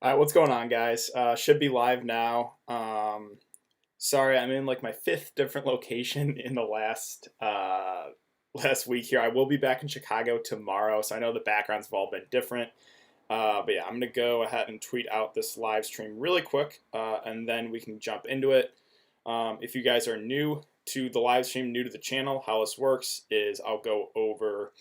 All right, what's going on, guys? Should be live now. Sorry, I'm in like my fifth different location in the last week here. I will be back in Chicago tomorrow, so I know the backgrounds have all been different. But yeah, I'm gonna go ahead and tweet out this live stream really quick, and then we can jump into it. If you guys are new to the live stream, new to the channel, how this works is I'll go over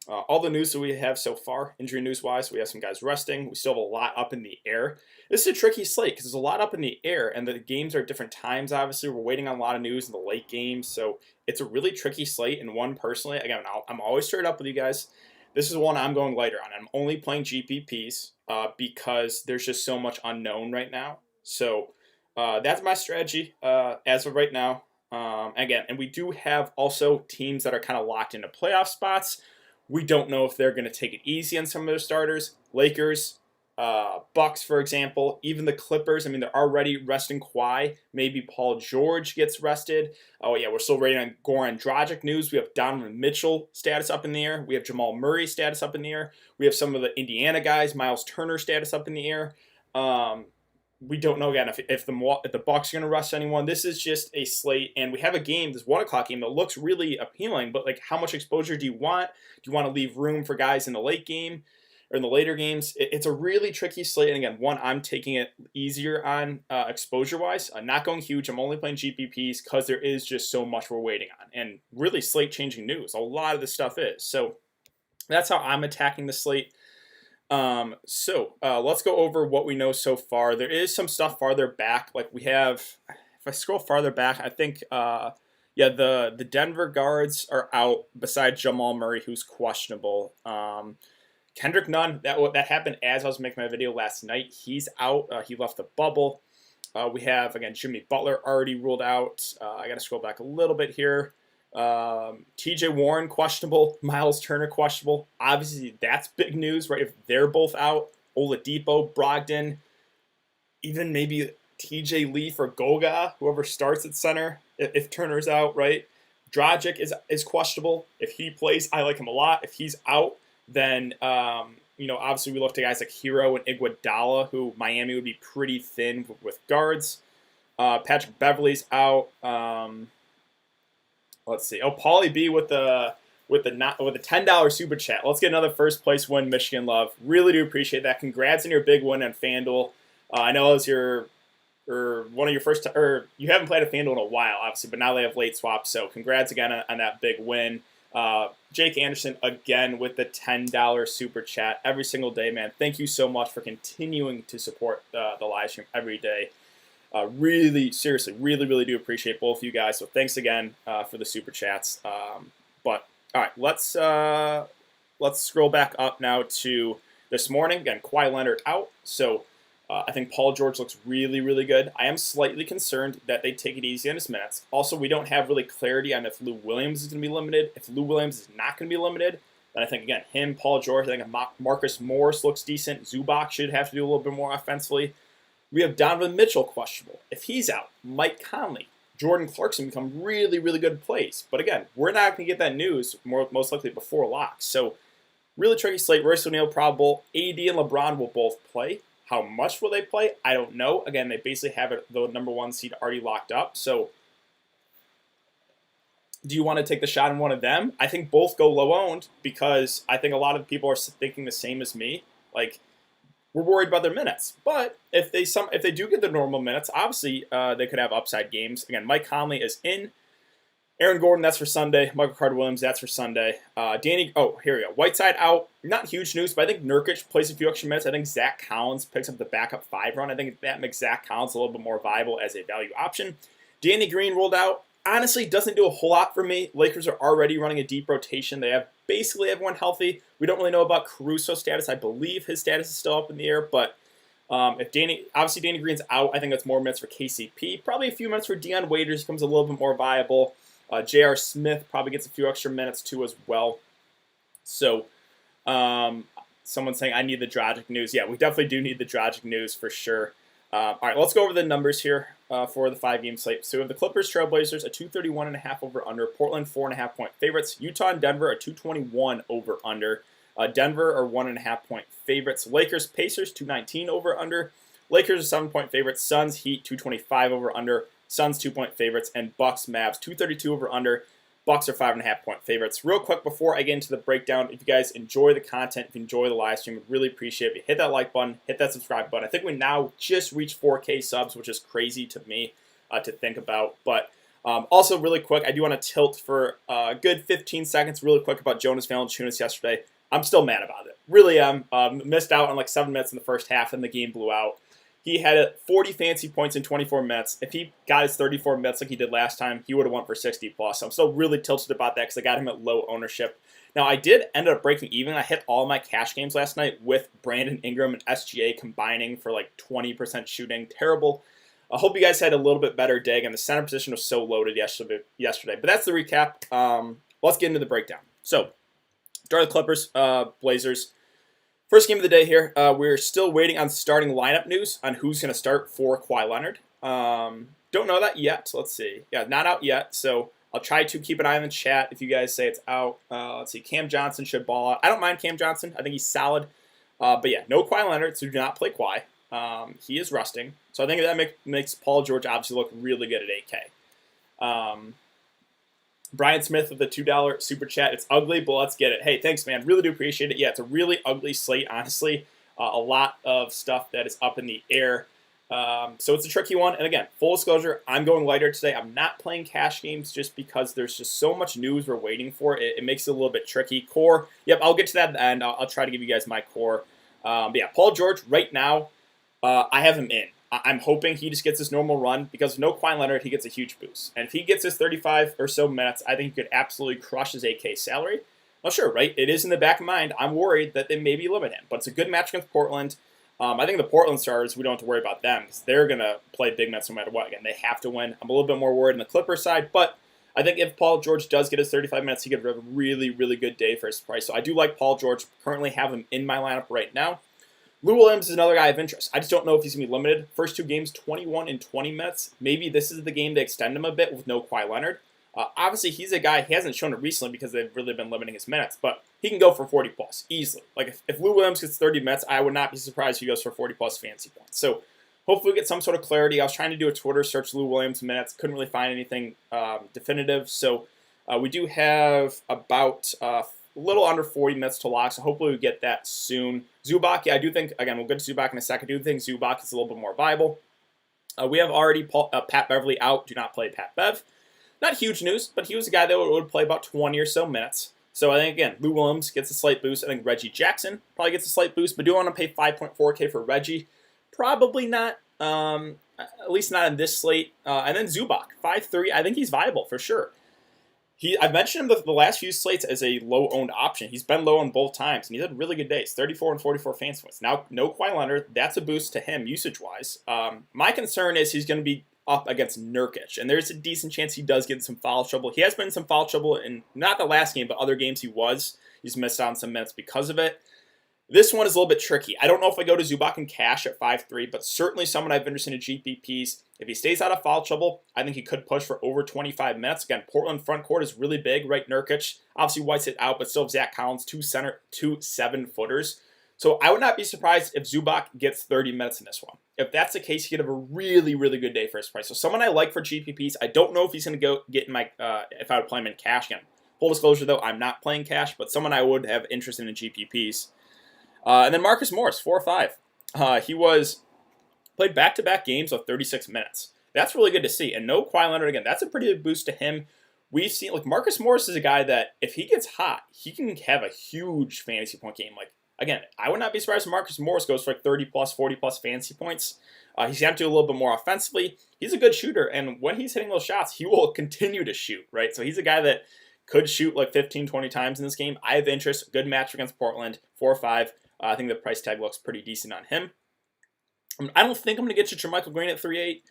all the news that we have so far, injury news wise. We have some guys resting. We still have a lot up in the air. This is a tricky slate because there's a lot up in the air, and the games are at different times. Obviously, we're waiting on a lot of news in the late games, so it's a really tricky slate. And one personally, again, I'm always straight up with you guys. This is one I'm going lighter on. I'm only playing GPPs because there's just so much unknown right now. So that's my strategy as of right now. Again, and we do have also teams that are kind of locked into playoff spots. We don't know if they're going to take it easy on some of their starters. Lakers, Bucks, for example, even the Clippers. I mean, they're already resting Kawhi. Maybe Paul George gets rested. Oh yeah, we're still waiting on Goran Dragic news. We have Donovan Mitchell status up in the air. We have Jamal Murray status up in the air. We have some of the Indiana guys, Miles Turner status up in the air. We don't know again if the Bucks are going to rest anyone. This is just a slate, and we have a game, this 1 o'clock game that looks really appealing. But like, how much exposure do you want? Do you want to leave room for guys in the late game or in the later games? It's a really tricky slate. And again, I'm taking it easier on exposure wise. I'm not going huge. I'm only playing GPPs because there is just so much we're waiting on, and really slate changing news. A lot of this stuff is so. That's how I'm attacking the slate. Let's go over what we know so far. There is some stuff farther back. Like we have, if I scroll farther back, I think, the Denver guards are out besides Jamal Murray, who's questionable. Kendrick Nunn, that happened as I was making my video last night. He's out. He left the bubble. We have, again, Jimmy Butler already ruled out. I got to scroll back a little bit here. TJ Warren questionable, Miles Turner questionable. Obviously, that's big news, right? If they're both out, Oladipo, Brogdon, even maybe TJ Leaf or Goga, whoever starts at center, if Turner's out, right? Dragic is questionable. If he plays, I like him a lot. If he's out, then obviously we look to guys like Hero and Iguodala, who Miami would be pretty thin with guards. Patrick Beverly's out. Let's see. Oh, Paulie B with the $10 super chat. Let's get another first place win, Michigan love. Really do appreciate that. Congrats on your big win on FanDuel. I know it was one of your first, or you haven't played a FanDuel in a while, obviously, but now they have late swaps. So congrats again on that big win. Jake Anderson again with the $10 super chat every single day, man. Thank you so much for continuing to support the live stream every day. Really, seriously, really do appreciate both of you guys. So thanks again for the super chats. But all right, let's scroll back up now to this morning. Again, Kawhi Leonard out. So I think Paul George looks really good. I am slightly concerned that they take it easy on his minutes. Also, we don't have really clarity on if Lou Williams is going to be limited. If Lou Williams is not going to be limited, then I think, again, him, Paul George, I think Marcus Morris looks decent. Zubac should have to do a little bit more offensively. We have Donovan Mitchell questionable. If he's out, Mike Conley, Jordan Clarkson become really good plays. But again, we're not going to get that news most likely before locks. So really tricky slate. Royce O'Neal probable. AD and LeBron will both play. How much will they play? I don't know. Again, they basically have the number 1 seed already locked up. So do you want to take the shot on one of them? I think both go low owned because I think a lot of people are thinking the same as me. Like, we're worried about their minutes. But if they do get the normal minutes, obviously they could have upside games. Again, Mike Conley is in. Aaron Gordon, that's for Sunday. Michael Carter-Williams, that's for Sunday. Here we go. Whiteside out. Not huge news, but I think Nurkic plays a few extra minutes. I think Zach Collins picks up the backup 5 run. I think that makes Zach Collins a little bit more viable as a value option. Danny Green rolled out. Honestly, doesn't do a whole lot for me. Lakers are already running a deep rotation. They have basically everyone healthy. We don't really know about Caruso's status. I believe his status is still up in the air, but if Danny Green's out, I think that's more minutes for KCP. Probably a few minutes for Deion Waiters, becomes a little bit more viable. J.R. Smith probably gets a few extra minutes too as well. So someone's saying I need the Dragic news. Yeah, we definitely do need the Dragic news for sure. All right, let's go over the numbers here for the 5-game slate. So we have the Clippers, Trailblazers, a 231.5 over under. Portland, 4.5 point favorites. Utah and Denver, a 221 over under. Denver are 1.5-point favorites. Lakers, Pacers, 219 over under. Lakers are 7-point favorites. Suns, Heat, 225 over under. Suns 2-point favorites. And Bucks, Mavs, 232 over under. Bucks are 5.5-point favorites. Real quick before I get into the breakdown, if you guys enjoy the content, if you enjoy the live stream, I'd really appreciate it if you hit that like button, hit that subscribe button. I think we now just reached 4K subs, which is crazy to me to think about. But also, really quick, I do want to tilt for a good 15 seconds really quick about Jonas Valanciunas yesterday. I'm still mad about it. Really am. Missed out on like 7 minutes in the first half and the game blew out. He had 40 fancy points in 24 minutes. If he got his 34 minutes like he did last time, he would have won for 60 plus. So I'm still really tilted about that because I got him at low ownership. Now, I did end up breaking even. I hit all my cash games last night with Brandon Ingram and SGA combining for like 20% shooting. Terrible. I hope you guys had a little bit better day. Again, the center position was so loaded yesterday. But that's the recap. Let's get into the breakdown. So, start with Clippers, Blazers. First game of the day here. We're still waiting on starting lineup news on who's going to start for Kawhi Leonard. Don't know that yet. Let's see. Yeah, not out yet. So I'll try to keep an eye on the chat if you guys say it's out. Let's see. Cam Johnson should ball out. I don't mind Cam Johnson. I think he's solid. But yeah, no Kawhi Leonard, so do not play Kawhi. He is resting. So I think that makes Paul George obviously look really good at 8K. Brian Smith with the $2 super chat. It's ugly, but let's get it. Hey, thanks, man. Really do appreciate it. Yeah, it's a really ugly slate, honestly. A lot of stuff that is up in the air. So it's a tricky one. And again, full disclosure, I'm going lighter today. I'm not playing cash games just because there's just so much news we're waiting for. It makes it a little bit tricky. Core, yep, I'll get to that at the end. I'll try to give you guys my core. But yeah, Paul George, right now, I have him in. I'm hoping he just gets his normal run because with no Kawhi Leonard, he gets a huge boost. And if he gets his 35 or so minutes, I think he could absolutely crush his 8K salary. Well, sure, right? It is in the back of mind. I'm worried that they maybe limit him. But it's a good match against Portland. I think the Portland Stars, we don't have to worry about them because they're going to play big minutes no matter what. Again, they have to win. I'm a little bit more worried on the Clippers side. But I think if Paul George does get his 35 minutes, he could have a really, really good day for his price. So I do like Paul George. Currently have him in my lineup right now. Lou Williams is another guy of interest. I just don't know if he's going to be limited. First 2 games, 21 and 20 minutes. Maybe this is the game to extend him a bit with no Kawhi Leonard. Obviously, he's a guy, he hasn't shown it recently because they've really been limiting his minutes, but he can go for 40 plus, easily. Like, if Lou Williams gets 30 minutes, I would not be surprised if he goes for 40 plus fancy points. So, hopefully we get some sort of clarity. I was trying to do a Twitter search Lou Williams minutes, couldn't really find anything definitive. So, we do have about a little under 40 minutes to lock, so hopefully we get that soon. Zubac, yeah, I do think, again, we'll get to Zubac in a second. I do think Zubac is a little bit more viable. We have already Pat Beverly out. Do not play Pat Bev. Not huge news, but he was a guy that would play about 20 or so minutes. So I think, again, Lou Williams gets a slight boost. I think Reggie Jackson probably gets a slight boost, but do I want to pay 5.4K for Reggie? Probably not, at least not in this slate. And then Zubac, 5.3. I think he's viable for sure. I've mentioned him the last few slates as a low-owned option. He's been low on both times, and he's had really good days, 34 and 44 fantasy points. Now, no Kawhi Leonard. That's a boost to him usage-wise. My concern is he's going to be up against Nurkic, and there's a decent chance he does get in some foul trouble. He has been in some foul trouble in not the last game, but other games He's missed out on some minutes because of it. This one is a little bit tricky. I don't know if I go to Zubac in cash at 5.3, but certainly someone I've been interested in GPPs. If he stays out of foul trouble, I think he could push for over 25 minutes. Again, Portland front court is really big, right? Nurkic, obviously White's it out, but still have Zach Collins, 2 7-footers. So I would not be surprised if Zubac gets 30 minutes in this one. If that's the case, he could have a really, really good day for his price. So someone I like for GPPs. I don't know if he's going to go get in my, if I would play him in cash again. Full disclosure though, I'm not playing cash, but someone I would have interest in GPPs. And then Marcus Morris, 4 or 5. He played back-to-back games of 36 minutes. That's really good to see. And no Kawhi Leonard again. That's a pretty good boost to him. We've seen, like, Marcus Morris is a guy that if he gets hot, he can have a huge fantasy point game. Like, again, I would not be surprised if Marcus Morris goes for like 30 plus, 40 plus fantasy points. He's going to do a little bit more offensively. He's a good shooter, and when he's hitting those shots, he will continue to shoot, right? So he's a guy that could shoot like 15, 20 times in this game. I have interest. Good match against Portland, 4 or 5. I think the price tag looks pretty decent on him. I don't think I'm going to get you Jermichael Green at 3.8.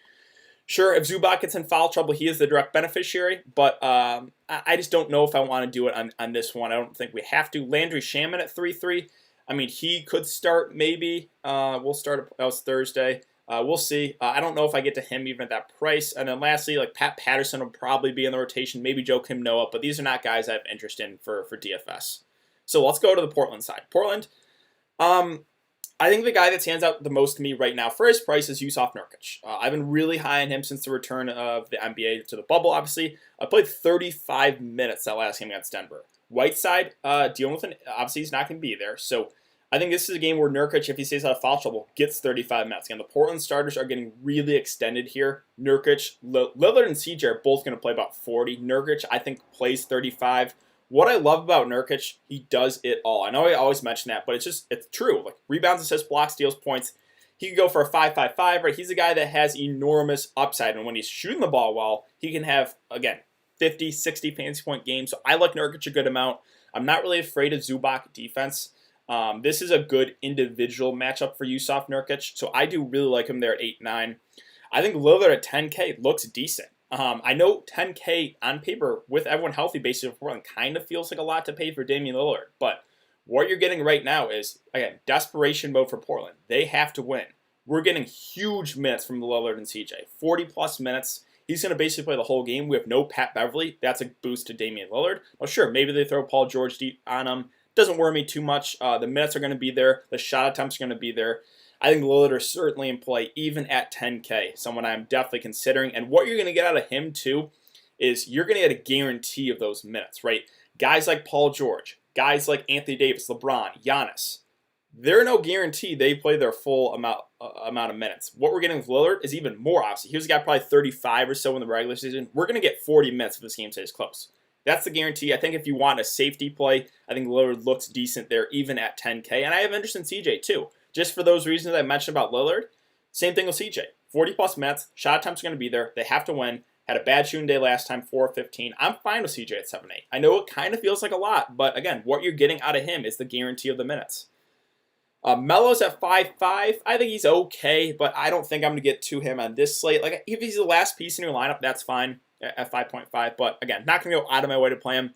Sure, if Zubac gets in foul trouble, he is the direct beneficiary, but I just don't know if I want to do it on this one. I don't think we have to. Landry Shaman at 3.3. I mean, he could start maybe. We'll start. That was Thursday. We'll see. I don't know if I get to him even at that price. And then lastly, like Pat Patterson will probably be in the rotation. Maybe Joakim Noah, but these are not guys I have interest in for DFS. So let's go to the Portland side. Portland, I think the guy that stands out the most to me right now for his price is Yusuf Nurkic. I've been really high on him since the return of the NBA to the bubble, obviously. I played 35 minutes that last game against Denver. Whiteside, dealing with obviously he's not going to be there. So I think this is a game where Nurkic, if he stays out of foul trouble, gets 35 minutes. Again, the Portland starters are getting really extended here. Nurkic, Lillard, and CJ are both going to play about 40. Nurkic, I think, plays 35. What I love about Nurkic, he does it all. I know I always mention that, but it's true. Like rebounds, assists, blocks, steals, points. He could go for a 5-5-5, right? He's a guy that has enormous upside. And when he's shooting the ball well, he can have, again, 50, 60 fantasy point games. So I like Nurkic a good amount. I'm not really afraid of Zubac defense. This is a good individual matchup for Yusuf Nurkic. So I do really like him there at 8-9. I think Lillard at 10K looks decent. I know 10K on paper with everyone healthy basically for Portland kind of feels like a lot to pay for Damian Lillard. But what you're getting right now is, again, desperation mode for Portland. They have to win. We're getting huge minutes from Lillard and CJ. 40-plus minutes. He's going to basically play the whole game. We have no Pat Beverly. That's a boost to Damian Lillard. Well, sure, maybe they throw Paul George deep on him. Doesn't worry me too much. The minutes are going to be there. The shot attempts are going to be there. I think Lillard is certainly in play, even at 10K, someone I'm definitely considering. And what you're going to get out of him, too, is you're going to get a guarantee of those minutes, right? Guys like Paul George, guys like Anthony Davis, LeBron, Giannis, they're no guarantee they play their full amount of minutes. What we're getting with Lillard is even more, obviously. Here's a guy probably 35 or so in the regular season. We're going to get 40 minutes if this game stays close. That's the guarantee. I think if you want a safety play, I think Lillard looks decent there, even at 10K. And I have interest in CJ, too. Just for those reasons I mentioned about Lillard, same thing with CJ. 40-plus minutes, shot attempts are going to be there. They have to win. Had a bad shooting day last time, 4-15. I'm fine with CJ at 7-8. I know it kind of feels like a lot, but again, what you're getting out of him is the guarantee of the minutes. Melo's at 5-5. I think he's okay, but I don't think I'm going to get to him on this slate. Like, if he's the last piece in your lineup, that's fine at 5.5. But again, not going to go out of my way to play him.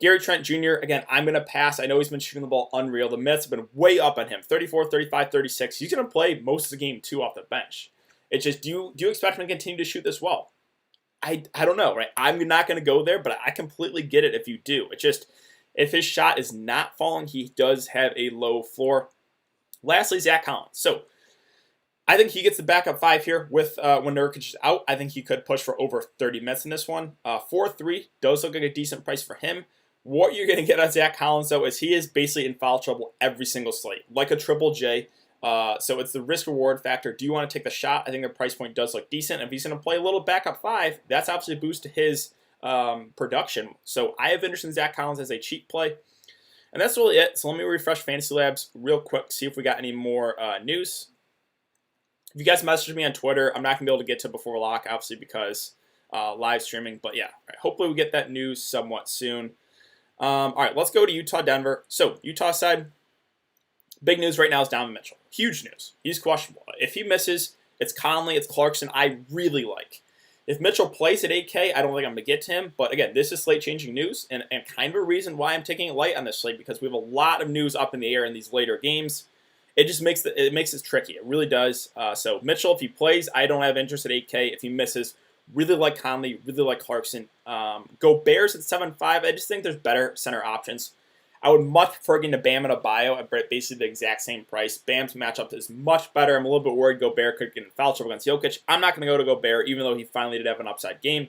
Gary Trent Jr., again, I'm going to pass. I know he's been shooting the ball unreal. The minutes have been way up on him. 34, 35, 36. He's going to play most of the game, too, off the bench. It's just, do you expect him to continue to shoot this well? I don't know, right? I'm not going to go there, but I completely get it if you do. It's just, if his shot is not falling, he does have a low floor. Lastly, Zach Collins. So, I think he gets the backup 5 here with when Nurkic is out. I think he could push for over 30 minutes in this one. 4-3 does look like a decent price for him. What you're going to get on Zach Collins, though, is he is basically in foul trouble every single slate, like a Triple J. So it's the risk-reward factor. Do you want to take the shot? I think the price point does look decent. If he's going to play a little backup 5, that's obviously a boost to his production. So I have interest in Zach Collins as a cheap play. And that's really it. So let me refresh Fantasy Labs real quick, see if we got any more news. If you guys message me on Twitter, I'm not going to be able to get to before lock, obviously, because live streaming. But yeah, right, hopefully we get that news somewhat soon. All right, let's go to Utah, Denver. So Utah side, big news right now is Donovan Mitchell. Huge news. He's questionable. If he misses, it's Conley, it's Clarkson. I really like. If Mitchell plays at 8K, I don't think I'm going to get to him. But again, this is slate-changing news, and kind of a reason why I'm taking it light on this slate, because we have a lot of news up in the air in these later games. It just makes it tricky. It really does. So Mitchell, if he plays, I don't have interest at 8K. If he misses, really like Conley, really like Clarkson. Go Bears at 7-5. I just think there's better center options. I would much prefer getting to Bam and Abayo at basically the exact same price. Bam's matchup is much better. I'm a little bit worried Gobert could get in foul trouble against Jokic. I'm not going to go to Gobert, even though he finally did have an upside game.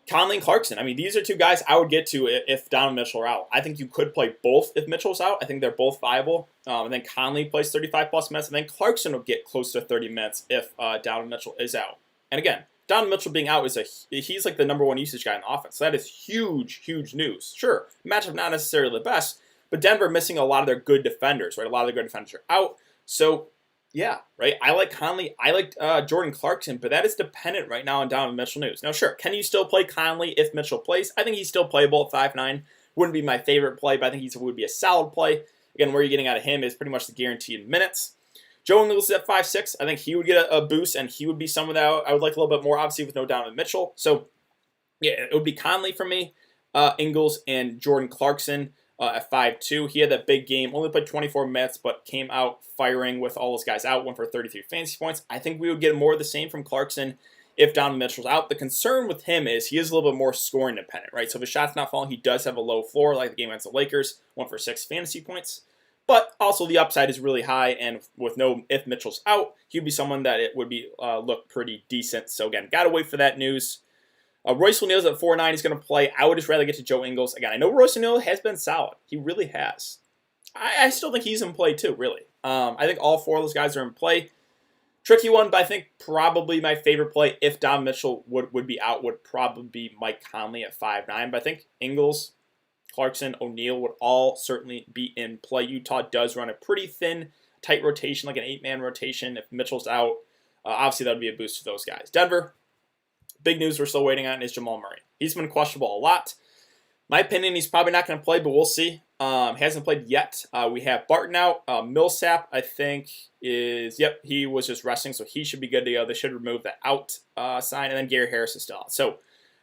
Conley and Clarkson. I mean, these are two guys I would get to if Donovan Mitchell are out. I think you could play both if Mitchell's out. I think they're both viable. And then Conley plays 35-plus minutes, and then Clarkson will get close to 30 minutes if Donovan Mitchell is out. And again, Donovan Mitchell being out he's like the number one usage guy in the offense. So that is huge, huge news. Sure, matchup not necessarily the best, but Denver missing a lot of their good defenders, right? A lot of their good defenders are out. So, yeah, right? I like Conley. I like Jordan Clarkson, but that is dependent right now on Donovan Mitchell news. Now, sure, can you still play Conley if Mitchell plays? I think he's still playable at 5'9". Wouldn't be my favorite play, but I think he would be a solid play. Again, where you're getting out of him is pretty much the guaranteed minutes. Joe Ingles is at 5'6". I think he would get a boost, and he would be someone that I would like a little bit more, obviously, with no Donovan Mitchell. So, yeah, it would be Conley for me, Ingles, and Jordan Clarkson at 5'2". He had that big game, only played 24 minutes, but came out firing with all those guys out, went for 33 fantasy points. I think we would get more of the same from Clarkson, if Donovan Mitchell's out. The concern with him is he is a little bit more scoring dependent, right? So if his shot's not falling, he does have a low floor, like the game against the Lakers, 1 for 6 fantasy points. But also the upside is really high, and if Mitchell's out, he'd be someone that it would be look pretty decent. So again, gotta wait for that news. Royce O'Neal's at 4-9. He's going to play. I would just rather get to Joe Ingles. Again, I know Royce O'Neal has been solid. He really has. I still think he's in play too, really. I think all 4 of those guys are in play. Tricky one, but I think probably my favorite play, if Don Mitchell would be out, would probably be Mike Conley at 5-9. But I think Ingles, Clarkson, O'Neal would all certainly be in play. Utah does run a pretty thin, tight rotation, like an 8-man rotation. If Mitchell's out, obviously that would be a boost for those guys. Denver. Big news we're still waiting on is Jamal Murray. He's been questionable a lot. My opinion, he's probably not going to play, but we'll see. Hasn't played yet. We have Barton out. Millsap, I think, he was just resting, so he should be good to go. They should remove the out sign, and then Gary Harris is still out. So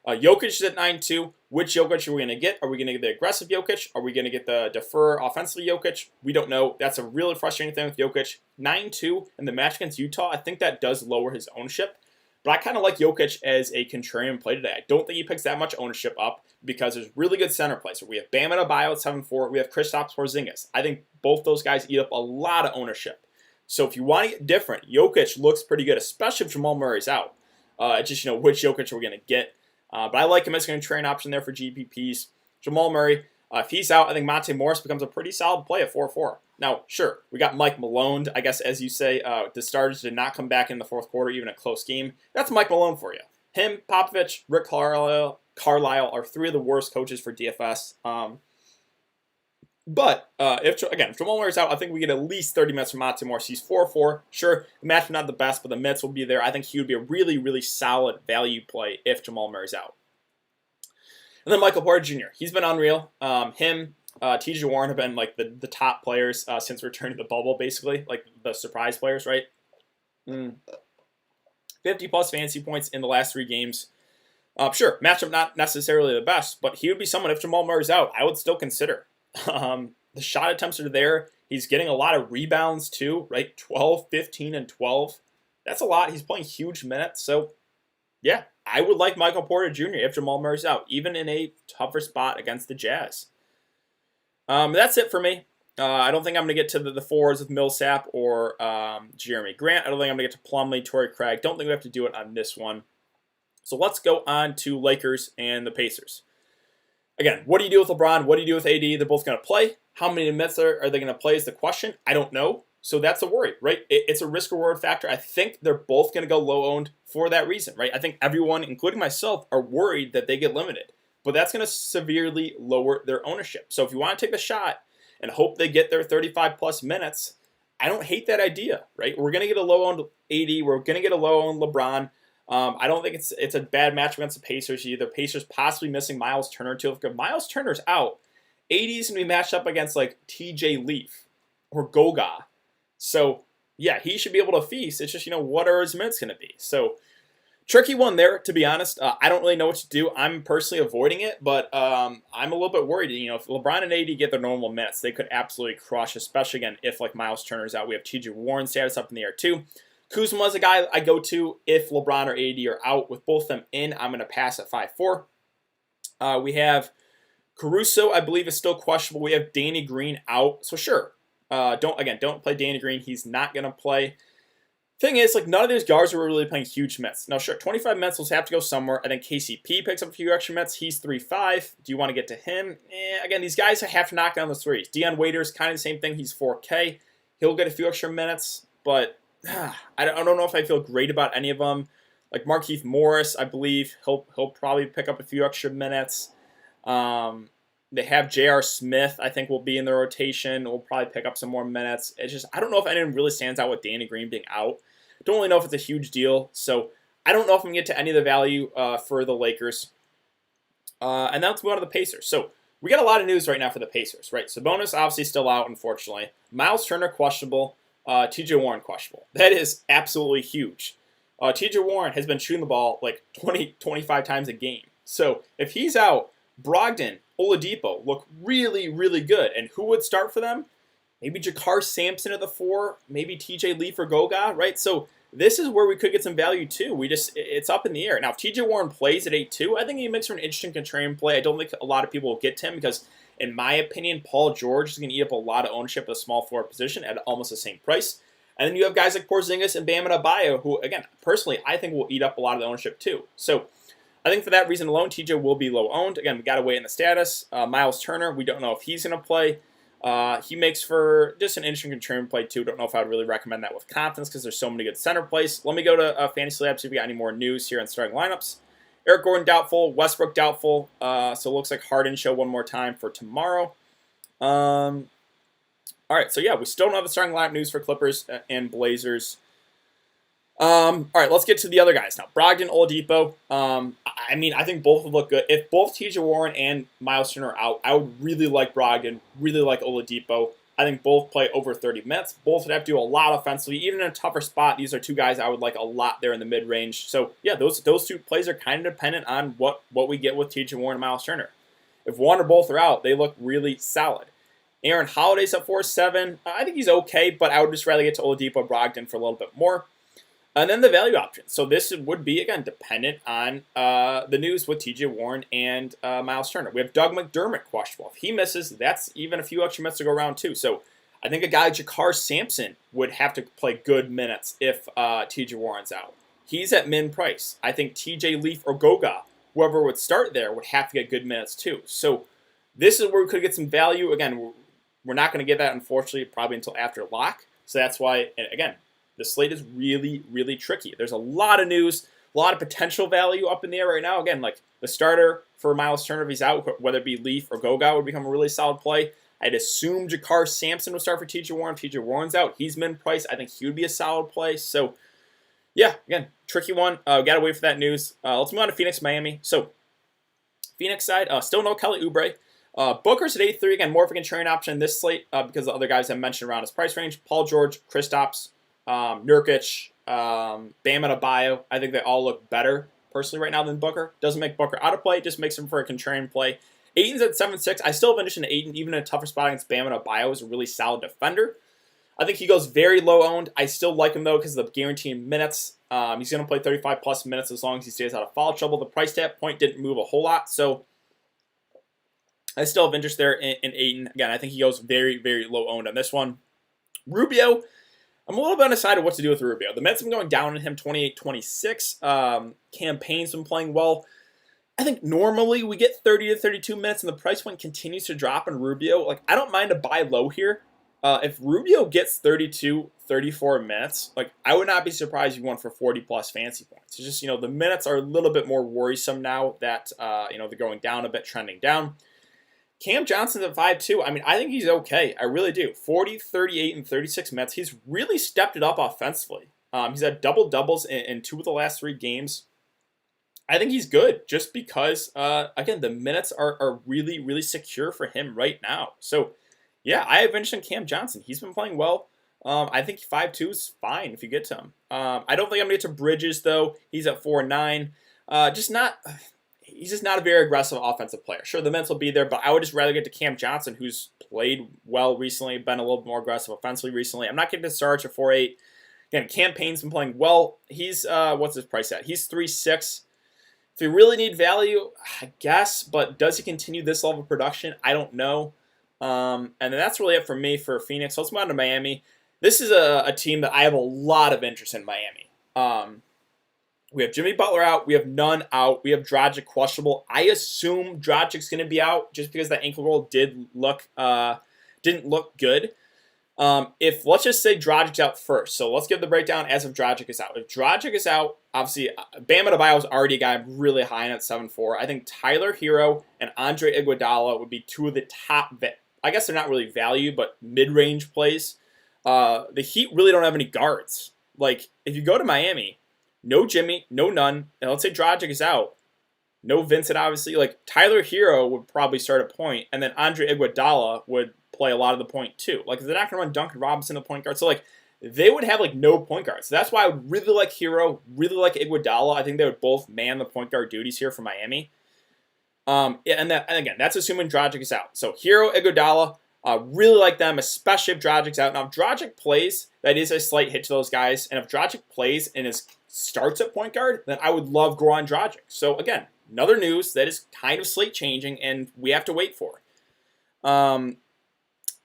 Jokic is at 9-2. Which Jokic are we going to get? Are we going to get the aggressive Jokic? Are we going to get the defer offensively Jokic? We don't know. That's a really frustrating thing with Jokic. 9-2 in the match against Utah, I think that does lower his ownership. But I kind of like Jokic as a contrarian play today. I don't think he picks that much ownership up because there's really good center plays. We have Bam Adebayo at 7-4. We have Kristaps Porzingis. I think both those guys eat up a lot of ownership. So if you want to get different, Jokic looks pretty good, especially if Jamal Murray's out. It's just, which Jokic are we going to get? But I like him as a contrarian option there for GPPs. Jamal Murray, if he's out, I think Monte Morris becomes a pretty solid play at 4-4. Now, sure, we got Mike Malone, I guess, as you say. The starters did not come back in the fourth quarter, even a close game. That's Mike Malone for you. Him, Popovich, Rick Carlisle are 3 of the worst coaches for DFS. But if Jamal Murray's out, I think we get at least 30 minutes from Monte Morris. He's 4-4. Sure, the match is not the best, but the minutes will be there. I think he would be a really, really solid value play if Jamal Murray's out. And then Michael Porter Jr. He's been unreal. T.J. Warren have been like the top players since returning to the bubble, basically, like the surprise players, right? 50 plus fantasy points in the last 3 games. Sure, matchup not necessarily the best, but he would be someone if Jamal Murray's out, I would still consider. The shot attempts are there. He's getting a lot of rebounds too, right? 12, 15, and 12. That's a lot. He's playing huge minutes, so yeah, I would like Michael Porter Jr. if Jamal Murray's out, even in a tougher spot against the Jazz. That's it for me. I don't think I'm going to get to the 4s with Millsap or Jeremy Grant. I don't think I'm going to get to Plumlee, Torrey Craig. Don't think we have to do it on this one. So let's go on to Lakers and the Pacers. Again, what do you do with LeBron? What do you do with AD? They're both going to play. How many minutes are they going to play is the question. I don't know. So that's a worry, right? It's a risk-reward factor. I think they're both going to go low-owned for that reason, right? I think everyone, including myself, are worried that they get limited. But that's going to severely lower their ownership. So if you want to take the shot and hope they get their 35-plus minutes, I don't hate that idea, right? We're going to get a low-owned AD. We're going to get a low-owned LeBron. I don't think it's a bad match against the Pacers either. Pacers possibly missing Miles Turner too. If Miles Turner's out, AD is going to be matched up against like TJ Leaf or Goga. So yeah, he should be able to feast. It's just, what are his minutes going to be? So tricky one there, to be honest. I don't really know what to do. I'm personally avoiding it, but I'm a little bit worried. If LeBron and AD get their normal minutes, they could absolutely crush, especially again if like Miles Turner's out. We have TJ Warren status up in the air too. Kuzma's a guy I go to if LeBron or AD are out. With both them in, I'm going to pass at 5-4. We have Caruso, I believe, is still questionable. We have Danny Green out. So sure, don't play Danny Green. He's not going to play. Thing is, like, none of these guards are really playing huge minutes. Now, sure, 25 minutes will have to go somewhere. I think KCP picks up a few extra minutes. He's 3-5. Do you want to get to him? Again, these guys have to knock down the threes. Deion Waiters, kind of the same thing. He's 4K. He'll get a few extra minutes, but I don't know if I feel great about any of them. Like Markieff Morris, I believe he'll probably pick up a few extra minutes. They have J.R. Smith, I think, will be in the rotation. Will probably pick up some more minutes. It's just I don't know if anyone really stands out with Danny Green being out. Don't really know if it's a huge deal. So I don't know if I'm going to get to any of the value for the Lakers. And now let's move on to the Pacers. So we got a lot of news right now for the Pacers, right? Sabonis obviously still out, unfortunately. Miles Turner questionable. T.J. Warren questionable. That is absolutely huge. T.J. Warren has been shooting the ball like 20, 25 times a game. So if he's out, Brogdon, Oladipo look really, really good. And who would start for them? Maybe Jakar Sampson at the 4, maybe TJ Leaf or Goga, right? So this is where we could get some value too. It's up in the air. Now, if TJ Warren plays at 8-2, I think he makes for an interesting contrarian play. I don't think a lot of people will get to him because, in my opinion, Paul George is going to eat up a lot of ownership at the small forward position at almost the same price. And then you have guys like Porzingis and Bam Adebayo, who, again, personally, I think will eat up a lot of the ownership too. So I think for that reason alone, TJ will be low owned. Again, we got to wait in the status. Miles Turner, we don't know if he's going to play. He makes for just an interesting contrarian play too. Don't know if I would really recommend that with confidence because there's so many good center plays. Let me go to Fantasy Lab, see if we got any more news here on starting lineups. Eric Gordon doubtful, Westbrook doubtful. So it looks like Harden show one more time for tomorrow. All right, so yeah, we still don't have the starting lineup news for Clippers and Blazers. All right, let's get to the other guys now. Brogdon, Oladipo. I think both would look good. If both TJ Warren and Miles Turner are out, I would really like Brogdon, really like Oladipo. I think both play over 30 minutes. Both would have to do a lot offensively. Even in a tougher spot, these are two guys I would like a lot there in the mid-range. So, yeah, those two plays are kind of dependent on what we get with TJ Warren and Miles Turner. If one or both are out, they look really solid. Aaron Holiday's at 4.7. I think he's okay, but I would just rather get to Oladipo Brogdon for a little bit more. And then the value option. So this would be, again, dependent on the news with TJ Warren and Miles Turner. We have Doug McDermott questionable. If he misses, that's even a few extra minutes to go around too. So I think a guy like Jakar Sampson would have to play good minutes if TJ Warren's out. He's at min price. I think TJ Leaf or Goga, whoever would start there, would have to get good minutes too. So this is where we could get some value. Again, we're not going to get that, unfortunately, probably until after lock. So that's why, again, the slate is really, really tricky. There's a lot of news, a lot of potential value up in the air right now. Again, like the starter for Miles Turner, if he's out, whether it be Leaf or Goga, would become a really solid play. I'd assume Jakar Sampson would start for TJ Warren. If TJ Warren's out, he's min-price. I think he would be a solid play. So, yeah, again, tricky one. Got to wait for that news. Let's move on to Phoenix, Miami. So, Phoenix side, still no Kelly Oubre. Booker's at 8-3. Again, more of a contrarian option in this slate because the other guys I mentioned around his price range. Paul George, Kristaps, Nurkic, Bam Adebayo. I think they all look better personally right now than Booker. Doesn't make Booker out of play, just makes him for a contrarian play. Ayton's at 7-6. I still have interest in Ayton, even in a tougher spot against Bam Adebayo is a really solid defender. I think he goes very low owned. I still like him though because of the guaranteed minutes. He's going to play 35 plus minutes as long as he stays out of foul trouble. The price tag point didn't move a whole lot, so I still have interest there in Ayton. Again, I think he goes very, very low owned on this one. Rubio, I'm a little bit undecided what to do with Rubio. The Mets have been going down on him 28-26. Campaign's been playing well. I think normally we get 30 to 32 minutes and the price point continues to drop in Rubio. Like, I don't mind a buy low here. If Rubio gets 32, 34 minutes, like, I would not be surprised if you went for 40 plus fantasy points. It's just, the minutes are a little bit more worrisome now that, they're going down a bit, trending down. Cam Johnson's at 5-2. I think he's okay. I really do. 40, 38, and 36 minutes. He's really stepped it up offensively. He's had double-doubles in 2 of the last 3 games. I think he's good just because, again, the minutes are really, really secure for him right now. So, yeah, I have interest in Cam Johnson. He's been playing well. I think 5-2 is fine if you get to him. I don't think I'm going to get to Bridges, though. He's at 4-9. He's just not a very aggressive offensive player. Sure, the minutes will be there, but I would just rather get to Cam Johnson, who's played well recently, been a little more aggressive offensively recently. I'm not getting to Sarge at 4.8. Again, Campaign's been playing well. He's, what's his price at? He's 3.6. If you really need value, I guess, but does he continue this level of production? I don't know. And then that's really it for me for Phoenix. So let's move on to Miami. This is a team that I have a lot of interest in Miami. We have Jimmy Butler out. We have Nunn out. We have Dragic questionable. I assume Dragic's going to be out just because that ankle roll didn't look good. If let's just say Dragic's out first, so let's give the breakdown as if Dragic is out. If Dragic is out, obviously Bam Adebayo is already a guy I'm really high on at 7-4. I think Tyler Hero and Andre Iguodala would be 2 of the top. I guess they're not really value, but mid-range plays. The Heat really don't have any guards. Like if you go to Miami. No Jimmy, no Nunn, and let's say Dragic is out. No Vincent, obviously. Like, Tyler Hero would probably start a point, and then Andre Iguodala would play a lot of the point, too. Like, they're not going to run Duncan Robinson the point guard. So, like, they would have, like, no point guard. So that's why I would really like Hero, really like Iguodala. I think they would both man the point guard duties here for Miami. And again, that's assuming Dragic is out. So, Hero, Iguodala, really like them, especially if Dragic's out. Now, if Dragic plays, that is a slight hit to those guys. And if Dragic plays and starts at point guard, then I would love Goran Dragic. So again, another news that is kind of slate changing, and we have to wait for.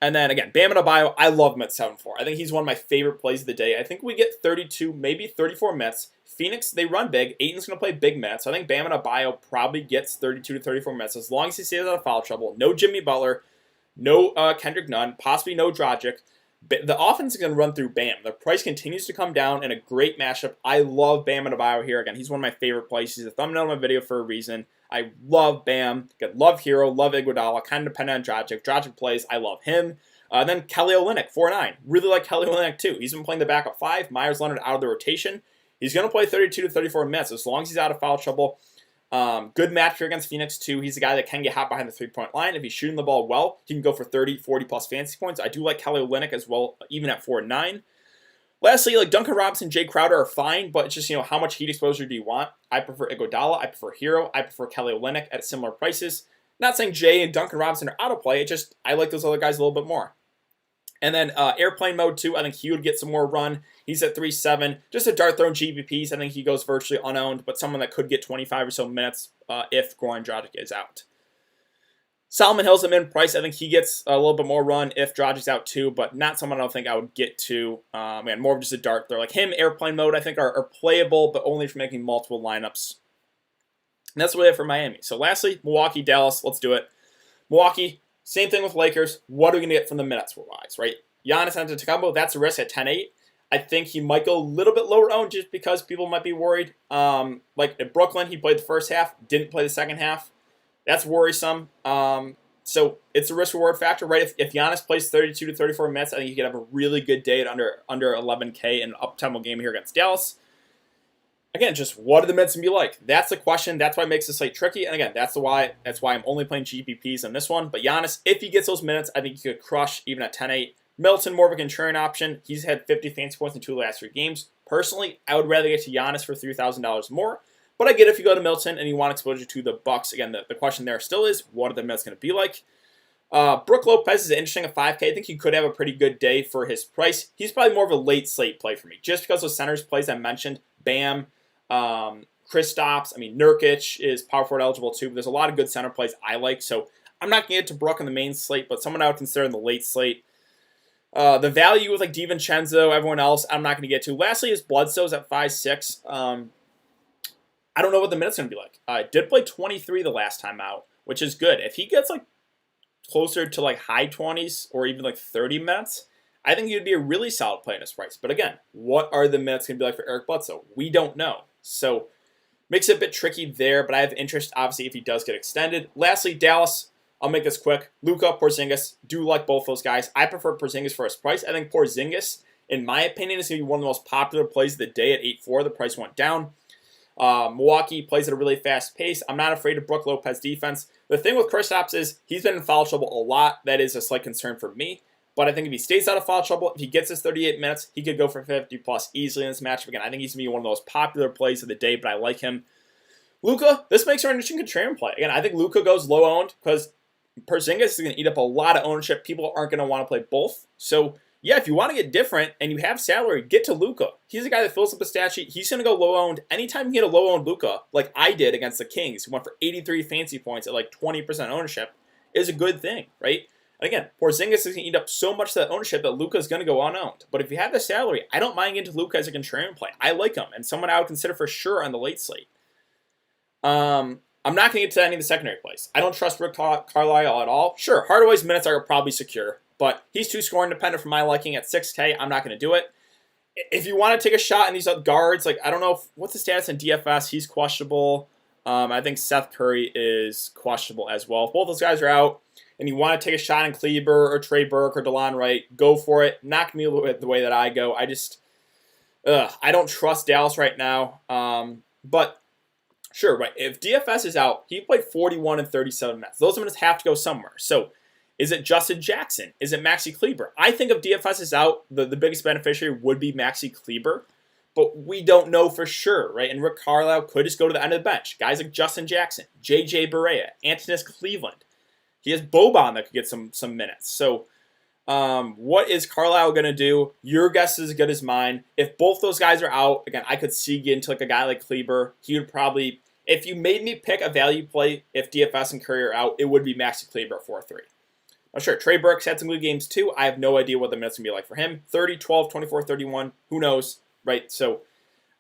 And then again, Bam Adebayo, I love him at 7-4. I think he's one of my favorite plays of the day. I think we get 32, maybe 34 minutes. Phoenix, they run big. Ayton's going to play big minutes. So I think Bam Adebayo probably gets 32 to 34 minutes as long as he stays out of foul trouble. No Jimmy Butler, no Kendrick Nunn, possibly no Dragic. The offense is going to run through Bam. The price continues to come down in a great matchup. I love Bam Adebayo here. Again, he's one of my favorite plays. He's a thumbnail of my video for a reason. I love Bam. Love Hero. Love Iguodala. Kind of dependent on Dragic. Dragic plays. I love him. Then Kelly Olynyk, 4-9. Really like Kelly Olynyk too. He's been playing the backup 5. Myers Leonard out of the rotation. He's going to play 32 to 34 minutes as long as he's out of foul trouble. Good match here against Phoenix too. He's a guy that can get hot behind the three-point line. If he's shooting the ball well, he can go for 30, 40 plus fantasy points. I do like Kelly Olynyk as well, even at 4-9. Lastly, like Duncan Robinson, Jay Crowder are fine, but it's just, how much heat exposure do you want? I prefer Iguodala. I prefer Hero. I prefer Kelly Olynyk at similar prices. Not saying Jay and Duncan Robinson are out of play. It just, I like those other guys a little bit more. And then Airplane Mode 2, I think he would get some more run. He's at 3-7. Just a dart throwing GPPs. I think he goes virtually unowned, but someone that could get 25 or so minutes if Goran Dragic is out. Solomon Hill's a min price. I think he gets a little bit more run if Dragic's out too, but not someone I don't think I would get to. More of just a dart throw. Like him, Airplane Mode, I think are playable, but only for making multiple lineups. And that's really it for Miami. So lastly, Milwaukee, Dallas. Let's do it. Milwaukee. Same thing with Lakers. What are we going to get from the minutes-wise, right? Giannis Antetokounmpo, that's a risk at 10-8. I think he might go a little bit lower owned just because people might be worried. Like at Brooklyn, he played the first half, didn't play the second half. That's worrisome. So it's a risk-reward factor, right? If Giannis plays 32 to 34 minutes, I think he could have a really good day at under 11K in an up-tempo game here against Dallas. Again, just what are the minutes going to be like? That's the question. That's why it makes the slate tricky. And again, that's why I'm only playing GPPs on this one. But Giannis, if he gets those minutes, I think he could crush even at 10-8. Middleton, more of a contrarian option. He's had 50 fantasy points in 2 of the last 3 games. Personally, I would rather get to Giannis for $3,000 more. But I get if you go to Middleton and you want exposure to the Bucks. Again, the question there still is, what are the minutes going to be like? Brook Lopez is interesting at 5K. I think he could have a pretty good day for his price. He's probably more of a late slate play for me. Just because those centers plays I mentioned, Bam, Kristaps, Nurkic is power forward eligible too, but there's a lot of good center plays I like, so I'm not going to get to Brook in the main slate, but someone I would consider in the late slate. The value with like DiVincenzo, everyone else, I'm not going to get to. Lastly is Bledsoe's at 5'6". I don't know what the minute's going to be like. I did play 23 the last time out, which is good. If he gets like closer to like high 20s or even like 30 minutes, I think he would be a really solid play in his price. But again, what are the minutes going to be like for Eric Bledsoe? We don't know. So makes it a bit tricky there, but I have interest, obviously, if he does get extended. Lastly, Dallas, I'll make this quick. Luka, Porzingis, do like both those guys. I prefer Porzingis for his price. I think Porzingis, in my opinion, is going to be one of the most popular plays of the day at 8-4. The price went down. Milwaukee plays at a really fast pace. I'm not afraid of Brook Lopez defense. The thing with Kristaps is he's been in foul trouble a lot. That is a slight concern for me. But I think if he stays out of foul trouble, if he gets his 38 minutes, he could go for 50 plus easily in this matchup. Again, I think he's going to be one of the most popular plays of the day, but I like him. Luka, this makes for an interesting contrarian play. Again, I think Luka goes low owned because Porzingis is going to eat up a lot of ownership. People aren't going to want to play both. So, yeah, if you want to get different and you have salary, get to Luka. He's a guy that fills up the stat sheet. He's going to go low owned. Anytime you get a low owned Luka, like I did against the Kings, who went for 83 fantasy points at like 20% ownership, is a good thing, right? And again, Porzingis is going to eat up so much of that ownership that Luka is going to go unowned. But if you have the salary, I don't mind getting to Luka as a contrarian play. I like him, and someone I would consider for sure on the late slate. I'm not going to get to any of the secondary plays. I don't trust Rick Carlisle at all. Sure, Hardaway's minutes are probably secure, but he's too score independent for my liking at 6K. I'm not going to do it. If you want to take a shot in these other guards, like I don't know what's the status in DFS. He's questionable. I think Seth Curry is questionable as well. If both those guys are out, and you want to take a shot in Kleber or Trey Burke or DeLon Wright, go for it. Not going to be the way that I go. I don't trust Dallas right now. But sure, right. If DFS is out, he played 41 and 37 minutes. Those minutes have to go somewhere. So is it Justin Jackson? Is it Maxi Kleber? I think if DFS is out, the biggest beneficiary would be Maxi Kleber. But we don't know for sure, right? And Rick Carlisle could just go to the end of the bench. Guys like Justin Jackson, J.J. Barea, Antonis Cleveland. He has Boban that could get some minutes. So What is Carlisle going to do? Your guess is as good as mine. If both those guys are out, again, I could see getting to like a guy like Kleber. He would probably, if you made me pick a value play, if DFS and Curry are out, it would be Maxi Kleber at 4-3. Now, sure, Trey Burks had some good games too. I have no idea what the minutes going to be like for him. 30, 12, 24, 31. Who knows, right? So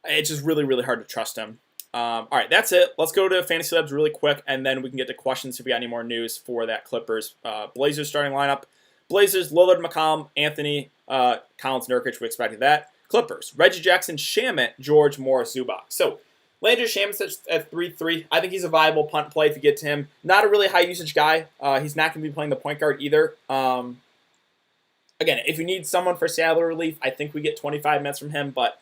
it's just really, really hard to trust him. All right, that's it. Let's go to Fantasy Labs really quick, and then we can get to questions if we got any more news for that Clippers Blazers starting lineup. Blazers, Lillard, McCollum, Anthony, Collins, Nurkic, we expected that. Clippers, Reggie Jackson, Shamet, George, Morris, Zubac. So, Landry Shamet's at 3-3. I think he's a viable punt play if you get to him. Not a really high usage guy. He's not going to be playing the point guard either. Again, if you need someone for salary relief, I think we get 25 minutes from him, but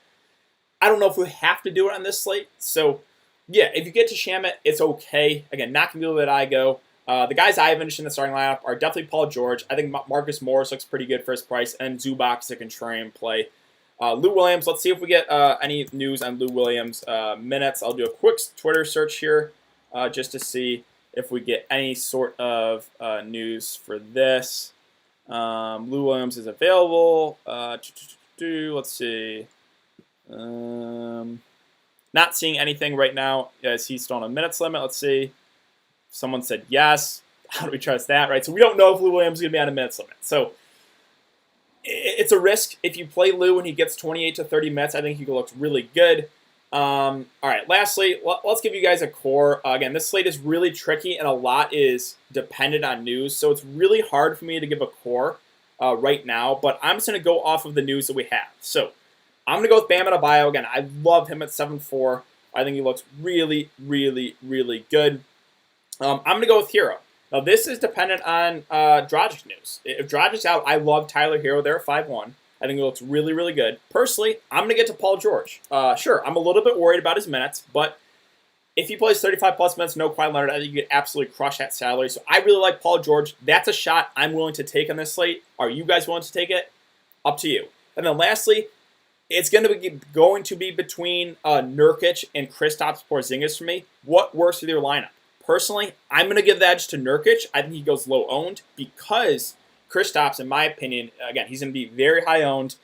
I don't know if we have to do it on this slate. So, yeah, if you get to Shamet, it's okay. Again, not going to be the way that I go. The guys I have interested in the starting lineup are definitely Paul George. I think Marcus Morris looks pretty good for his price, and Zubac is a contrarian play. Lou Williams, let's see if we get any news on Lou Williams minutes. I'll do a quick Twitter search here just to see if we get any sort of news for this. Lou Williams is available. Let's see. Not seeing anything right now. Is he still on a minutes limit? Let's see. Someone said yes. How do we trust that, right? So we don't know if Lou Williams is going to be on a minutes limit. So it's a risk. If you play Lou and he gets 28 to 30 minutes, I think he looks really good. All right, lastly, let's give you guys a core. Again, this slate is really tricky, and a lot is dependent on news. So it's really hard for me to give a core right now, but I'm just going to go off of the news that we have. So I'm going to go with Bam Adebayo. Again, I love him at 7-4. I think he looks really, really, really good. I'm going to go with Hero. Now, this is dependent on Dragic news. If Dragic's out, I love Tyler Hero there at 5-1. I think he looks really, really good. Personally, I'm going to get to Paul George. Sure, I'm a little bit worried about his minutes, but if he plays 35-plus minutes, no Kawhi Leonard, I think you could absolutely crush that salary. So I really like Paul George. That's a shot I'm willing to take on this slate. Are you guys willing to take it? Up to you. And then lastly, it's going to be between Nurkic and Kristaps Porzingis for me. What works with your lineup? Personally, I'm going to give the edge to Nurkic. I think he goes low owned because Kristaps, in my opinion, again, he's going to be very high owned.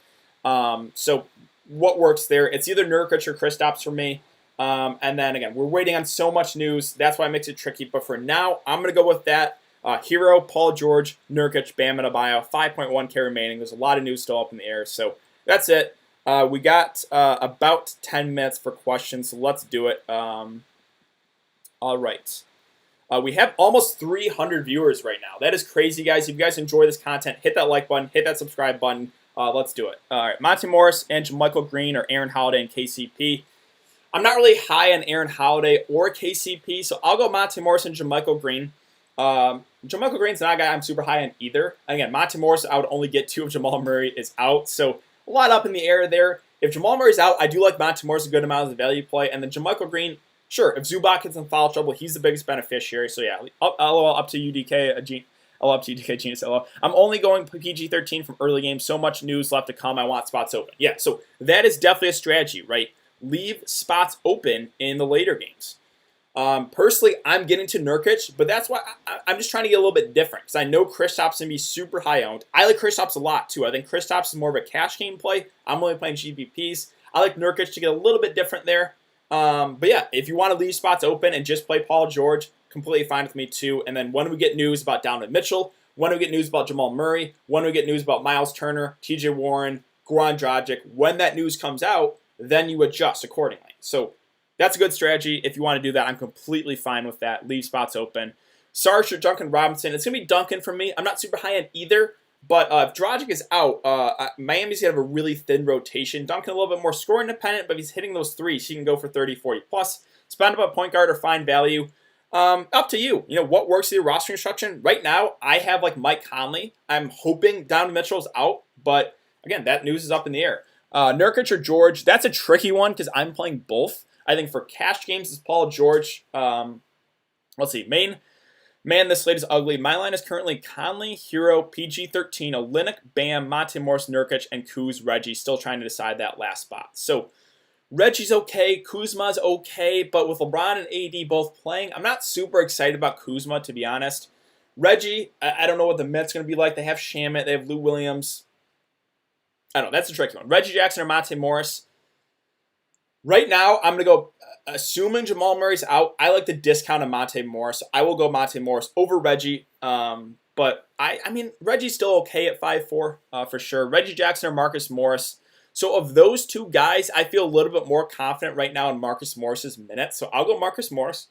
So what works there? It's either Nurkic or Kristaps for me. And then again, we're waiting on so much news. That's why it makes it tricky. But for now, I'm going to go with that. Hero, Paul George, Nurkic, Bam Adebayo, 5.1K remaining. There's a lot of news still up in the air. So that's it. We got about 10 minutes for questions, so let's do it. All right. We have almost 300 viewers right now. That is crazy, guys. If you guys enjoy this content, hit that like button, hit that subscribe button. Let's do it. All right, Monty Morris and JaMychal Green or Aaron Holiday and KCP. I'm not really high on Aaron Holiday or KCP, so I'll go Monty Morris and JaMychal Green. JaMychal Green's not a guy I'm super high on either. Again, Monty Morris, I would only get 2 if Jamal Murray is out, so a lot up in the air there. If Jamal Murray's out, I do like Monty Morris a good amount as a value play, and then JaMychal Green, sure, if Zubac gets in foul trouble, he's the biggest beneficiary. So yeah, up to UDK, up to UDK Genius. I'm only going PG-13 from early games. So much news left to come. I want spots open. Yeah, so that is definitely a strategy, right? Leave spots open in the later games. Personally, I'm getting to Nurkic, but that's why I'm just trying to get a little bit different because I know Kristaps can be super high owned. I like Kristaps a lot too. I think Kristaps is more of a cash game play. I'm only playing GPPs. I like Nurkic to get a little bit different there. But yeah, if you want to leave spots open and just play Paul George, completely fine with me too. And then when we get news about Donovan Mitchell, when we get news about Jamal Murray, when we get news about Miles Turner, TJ Warren, Goran Dragic, when that news comes out, then you adjust accordingly. So that's a good strategy. If you want to do that, I'm completely fine with that. Leave spots open. Sarge or Duncan Robinson. It's going to be Duncan for me. I'm not super high on either. But if Dragic is out, Miami's going to have a really thin rotation. Duncan a little bit more scoring dependent, but if he's hitting those threes, he can go for 30, 40 plus. Spend about point guard or find value. Up to you. You know, what works with your roster construction? Right now, I have like Mike Conley. I'm hoping Donovan Mitchell's out, but again, that news is up in the air. Nurkic or George, that's a tricky one because I'm playing both. I think for cash games, it's Paul George. Let's see, Man, this slate is ugly. My line is currently Conley, Hero, PG-13, Olynyk, Bam, Monte Morris, Nurkic, and Kuz, Reggie. Still trying to decide that last spot. So Reggie's okay, Kuzma's okay, but with LeBron and AD both playing, I'm not super excited about Kuzma, to be honest. Reggie, I don't know what the Mets going to be like. They have Shamit, they have Lou Williams. I don't know. That's a tricky one. Reggie Jackson or Monte Morris. Right now, I'm going to go, assuming Jamal Murray's out, I like the discount of Monte Morris. I will go Monte Morris over Reggie. But I mean, Reggie's still okay at 5'4", for sure. Reggie Jackson or Marcus Morris. So of those two guys, I feel a little bit more confident right now in Marcus Morris's minutes. So I'll go Marcus Morris.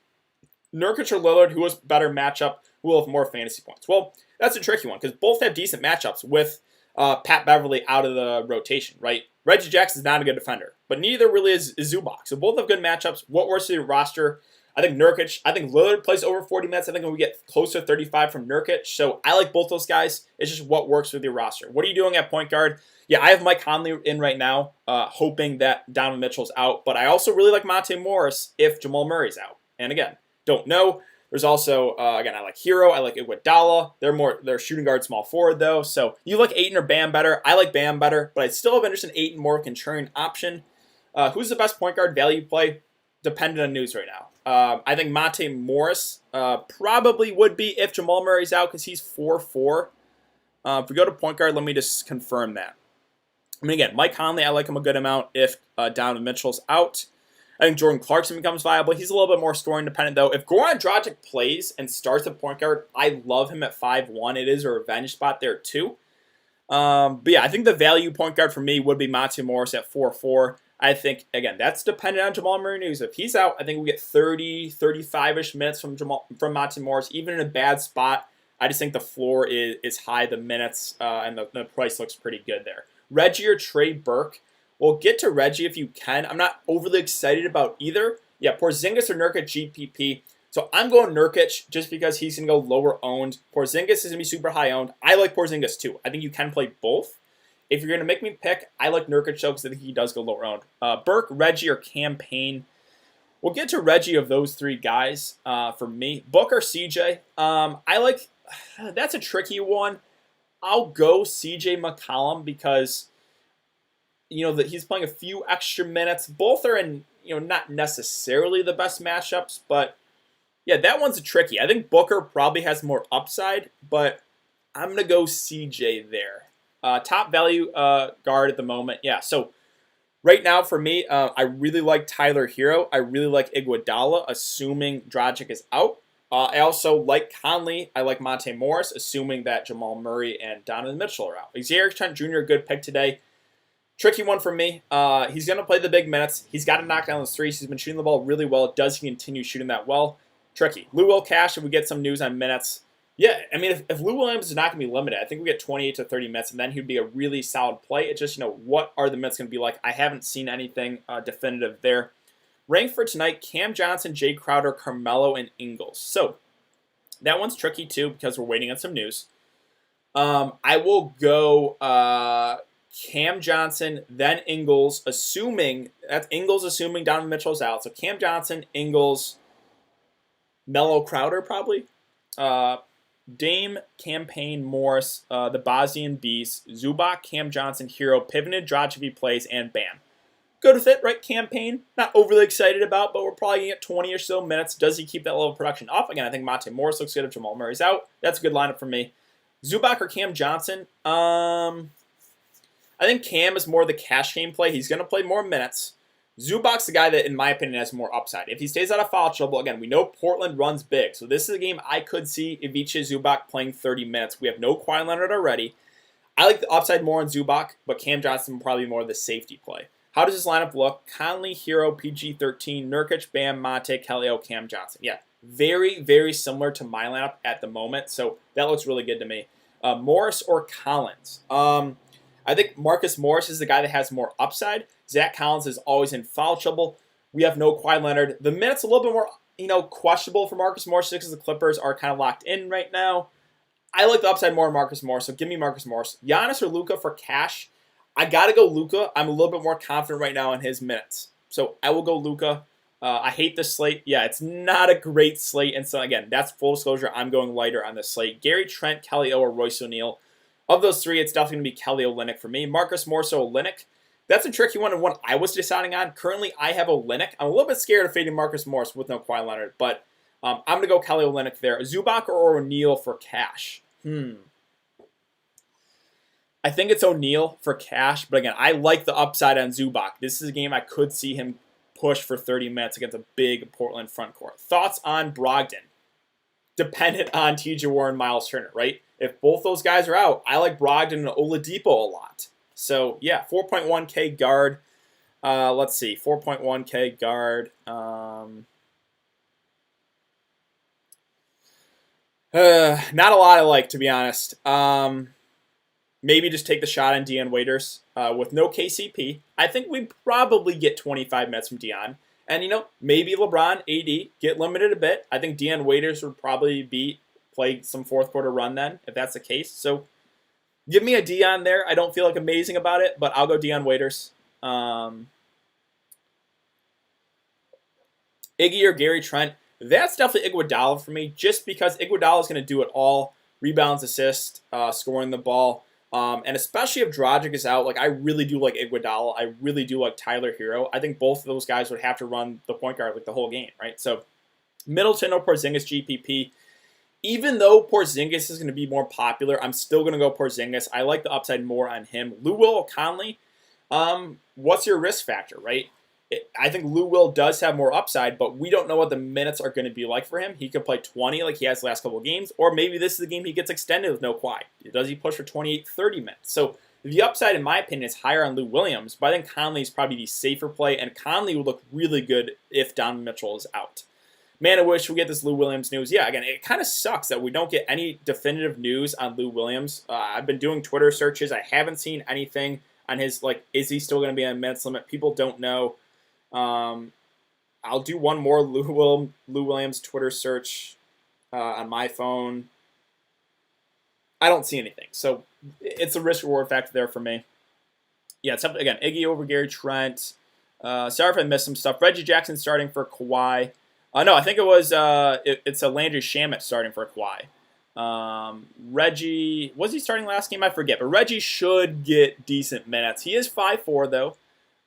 Nurkic or Lillard, who has better matchup, who will have more fantasy points? Well, that's a tricky one because both have decent matchups with Pat Beverly out of the rotation, right? Reggie Jackson's not a good defender, but neither really is Zubac. So both have good matchups. What works for your roster? I think Nurkic. I think Lillard plays over 40 minutes. I think we get close to 35 from Nurkic. So I like both those guys. It's just what works with your roster. What are you doing at point guard? Yeah, I have Mike Conley in right now, hoping that Donovan Mitchell's out. But I also really like Monte Morris if Jamal Murray's out. And again, don't know. There's also, again, I like Hero. I like Iguodala. They're shooting guard, small forward, though. So you like Ayton or Bam better. I like Bam better, but I still have interest in Ayton, more of a contrarian option. Who's the best point guard value play? Dependent on news right now. I think Monte Morris probably would be if Jamal Murray's out because he's 4'4". If we go to point guard, let me just confirm that. I mean, again, Mike Conley, I like him a good amount if Donovan Mitchell's out. I think Jordan Clarkson becomes viable. He's a little bit more scoring dependent, though. If Goran Dragic plays and starts at point guard, I love him at 5'1". It is a revenge spot there, too. But yeah, I think the value point guard for me would be Monte Morris at 4'4". I think, again, that's dependent on Jamal Murray news. If he's out, I think we get 30, 35-ish minutes from Monte Morris, even in a bad spot. I just think the floor is high, the minutes, and the price looks pretty good there. Reggie or Trey Burke. Well, get to Reggie if you can. I'm not overly excited about either. Yeah, Porzingis or Nurkic GPP. So I'm going Nurkic just because he's going to go lower owned. Porzingis is going to be super high owned. I like Porzingis too. I think you can play both. If you're going to make me pick, I like Nurkic though because I think he does go lower owned. Burke, Reggie, or Cam Payne. We'll get to Reggie of those three guys for me. Book or CJ. I like, that's a tricky one. I'll go CJ McCollum because that he's playing a few extra minutes. Both are in, not necessarily the best matchups, but yeah, that one's a tricky. I think Booker probably has more upside, but I'm going to go CJ there. Top value guard at the moment. Yeah, so right now for me, I really like Tyler Hero. I really like Iguodala, assuming Dragic is out. I also like Conley. I like Monte Morris, assuming that Jamal Murray and Donovan Mitchell are out. Xavier Trent Jr., a good pick today. Tricky one for me. He's going to play the big minutes. He's got to knock down those threes. He's been shooting the ball really well. Does he continue shooting that well? Tricky. Lou Will Cash, if we get some news on minutes. Yeah, I mean, if Lou Williams is not going to be limited, I think we get 28 to 30 minutes, and then he'd be a really solid play. It's just, what are the minutes going to be like? I haven't seen anything definitive there. Ranked for tonight, Cam Johnson, Jay Crowder, Carmelo, and Ingles. So that one's tricky, too, because we're waiting on some news. I will go Cam Johnson, then Ingles, assuming Donovan Mitchell's out. So Cam Johnson, Ingles, Melo, Crowder probably. Dame, Campaign, Morris, the Bosnian Beast, Zubac, Cam Johnson, Hero, Pivoted, Dragic if he plays, and Bam. Good fit, right? Campaign. Not overly excited about, but we're probably going to get 20 or so minutes. Does he keep that level of production up? Again, I think Monte Morris looks good if Jamal Murray's out. That's a good lineup for me. Zubac or Cam Johnson? I think Cam is more the cash game play. He's going to play more minutes. Zubac's the guy that, in my opinion, has more upside. If he stays out of foul trouble, again, we know Portland runs big. So this is a game I could see Ivica Zubac playing 30 minutes. We have no Kawhi Leonard already. I like the upside more on Zubac, but Cam Johnson probably more the safety play. How does this lineup look? Conley, Hero, PG-13, Nurkic, Bam, Monte, Kellyo, Cam Johnson. Yeah, very, very similar to my lineup at the moment. So that looks really good to me. Morris or Collins? I think Marcus Morris is the guy that has more upside. Zach Collins is always in foul trouble. We have no Kawhi Leonard. The minutes a little bit more, questionable for Marcus Morris because the Clippers are kind of locked in right now. I like the upside more in Marcus Morris, so give me Marcus Morris. Giannis or Luka for cash? I got to go Luka. I'm a little bit more confident right now in his minutes. So I will go Luka. I hate this slate. Yeah, it's not a great slate. And so, again, that's full disclosure. I'm going lighter on this slate. Gary Trent, Kelly O, or Royce O'Neal. Of those three, it's definitely going to be Kelly Olynyk for me. Marcus Morris or Olynyk. That's a tricky one and one I was deciding on. Currently, I have Olynyk. I'm a little bit scared of fading Marcus Morris with no Kawhi Leonard, but I'm going to go Kelly Olynyk there. Zubac or O'Neal for cash? I think it's O'Neal for cash, but again, I like the upside on Zubac. This is a game I could see him push for 30 minutes against a big Portland front court. Thoughts on Brogdon? Dependent on TJ Warren, Miles Turner, right? If both those guys are out, I like Brogdon and Oladipo a lot. So, yeah, 4.1K guard. Let's see, 4.1K guard. Not a lot I like, to be honest. Maybe just take the shot on Dion Waiters with no KCP. I think we probably get 25 minutes from Dion. And, maybe LeBron, AD, get limited a bit. I think Dion Waiters would probably play some fourth quarter run then, if that's the case. So give me a Dion there. I don't feel like amazing about it, but I'll go Dion Waiters. Iggy or Gary Trent. That's definitely Iguodala for me, just because Iguodala is going to do it all. Rebounds, assists, scoring the ball. And especially if Dragic is out, I really do like Iguodala. I really do like Tyler Hero. I think both of those guys would have to run the point guard the whole game, right? So Middleton or Porzingis GPP. Even though Porzingis is going to be more popular, I'm still going to go Porzingis. I like the upside more on him. Lou Will Conley, what's your risk factor, right? I think Lou Will does have more upside, but we don't know what the minutes are going to be like for him. He could play 20 like he has the last couple of games, or maybe this is the game he gets extended with no Kawhi. Does he push for 28, 30 minutes? So the upside, in my opinion, is higher on Lou Williams, but I think Conley is probably the safer play, and Conley would look really good if Donovan Mitchell is out. Man, I wish we get this Lou Williams news. Yeah, again, it kind of sucks that we don't get any definitive news on Lou Williams. I've been doing Twitter searches. I haven't seen anything on his, is he still going to be on minutes limit? People don't know. I'll do one more Lou Williams Twitter search on my phone. I don't see anything. So it's a risk-reward factor there for me. Yeah, it's again, Iggy over Gary Trent. Sorry if I missed some stuff. Reggie Jackson starting for Kawhi. No, I think it was it's a Landry Shamet starting for Kawhi. Reggie, was he starting last game? I forget. But Reggie should get decent minutes. He is 5'4", though.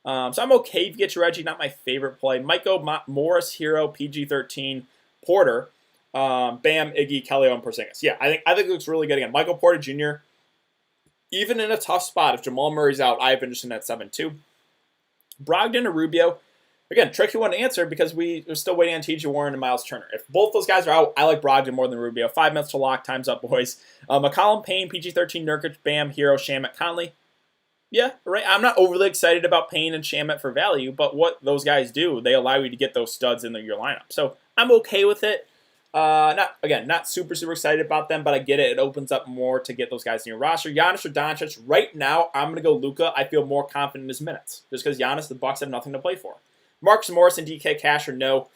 So I'm okay if you get your Reggie. Not my favorite play. Might go Morris, Hero, PG-13, Porter, Bam, Iggy, Kelly, and Porzingis. Yeah, I think it looks really good again. Michael Porter Jr., even in a tough spot, if Jamal Murray's out, I have interest in that 7-2. Brogdon or Rubio. Again, tricky one to answer because we're still waiting on TJ Warren and Miles Turner. If both those guys are out, I like Brogdon more than Rubio. 5 minutes to lock. Time's up, boys. McCollum, Payne, PG-13, Nurkic, Bam, Hero, Shamet, Conley. Yeah, right. I'm not overly excited about Payne and Shamet for value, but what those guys do, they allow you to get those studs in your lineup. So I'm okay with it. Not super excited about them, but I get it. It opens up more to get those guys in your roster. Giannis or Doncic. Right now, I'm going to go Luka. I feel more confident in his minutes just because Giannis, the Bucks have nothing to play for. Marcus Morris and DK cash or no?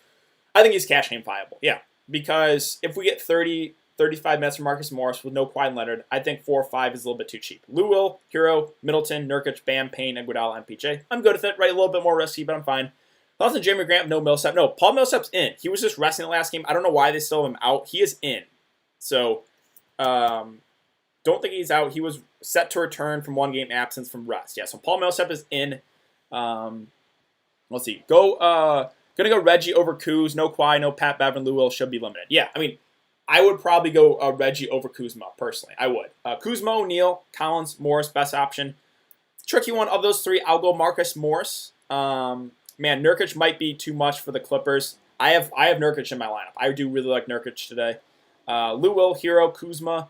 I think he's cash game viable. Yeah, because if we get 30, 35 minutes from Marcus Morris with no Kawhi Leonard, I think 4 or 5 is a little bit too cheap. Lou Will, Hero, Middleton, Nurkic, Bam, Payne, Iguodala, MPJ. I'm good with it. Right, a little bit more risky, but I'm fine. Thoughts on Jeremy Grant? No Millsap. No, Paul Millsap's in. He was just resting the last game. I don't know why they still have him out. He is in. So, don't think he's out. He was set to return from 1 game absence from rest. Yeah, so Paul Millsap is in. Let's see. Gonna go Reggie over Kuz. No Kawhi, no Pat Bev, Lou Will should be limited. Yeah, I mean, I would probably go Reggie over Kuzma, personally. I would. Kuzma, O'Neal, Collins, Morris, best option. Tricky one of those 3, I'll go Marcus Morris. Man, Nurkic might be too much for the Clippers. I have Nurkic in my lineup. I do really like Nurkic today. Lou Will, Hero, Kuzma.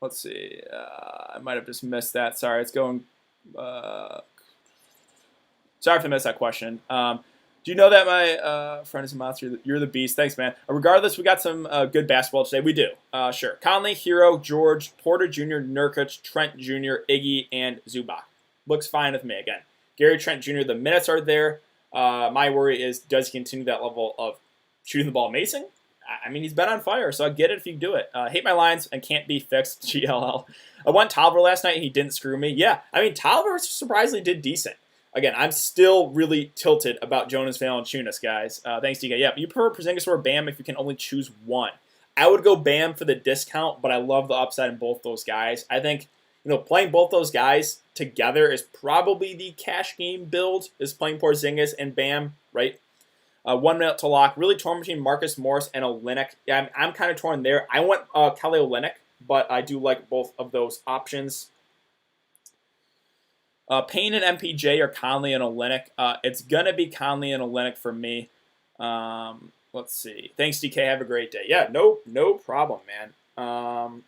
Let's see. I might have just missed that. Sorry, it's going... Sorry if I missed that question. Do you know that my friend is a monster? You're the beast. Thanks, man. Regardless, we got some good basketball today. We do. Sure. Conley, Hero, George, Porter Jr., Nurkic, Trent Jr., Iggy, and Zubac. Looks fine with me again. Gary Trent Jr., the minutes are there. My worry is, does he continue that level of shooting the ball amazing? I mean, he's been on fire, so I get it if you do it. Hate my lines and can't be fixed, GLL. I won Tolliver last night, and he didn't screw me. Yeah, I mean, Tolliver surprisingly did decent. Again, I'm still really tilted about Jonas Valanciunas, guys. Thanks, DK. Yeah, you prefer Porzingis or Bam if you can only choose one. I would go Bam for the discount, but I love the upside in both those guys. I think, playing both those guys together is probably the cash game build, is playing Porzingis and Bam, right? 1 minute to lock. Really torn between Marcus Morris and Olynyk. Yeah, I'm kind of torn there. I went Kelly Olynyk, but I do like both of those options. Payne and MPJ or Conley and Olynyk. It's going to be Conley and Olynyk for me. Let's see. Thanks, DK. Have a great day. Yeah, no problem, man. All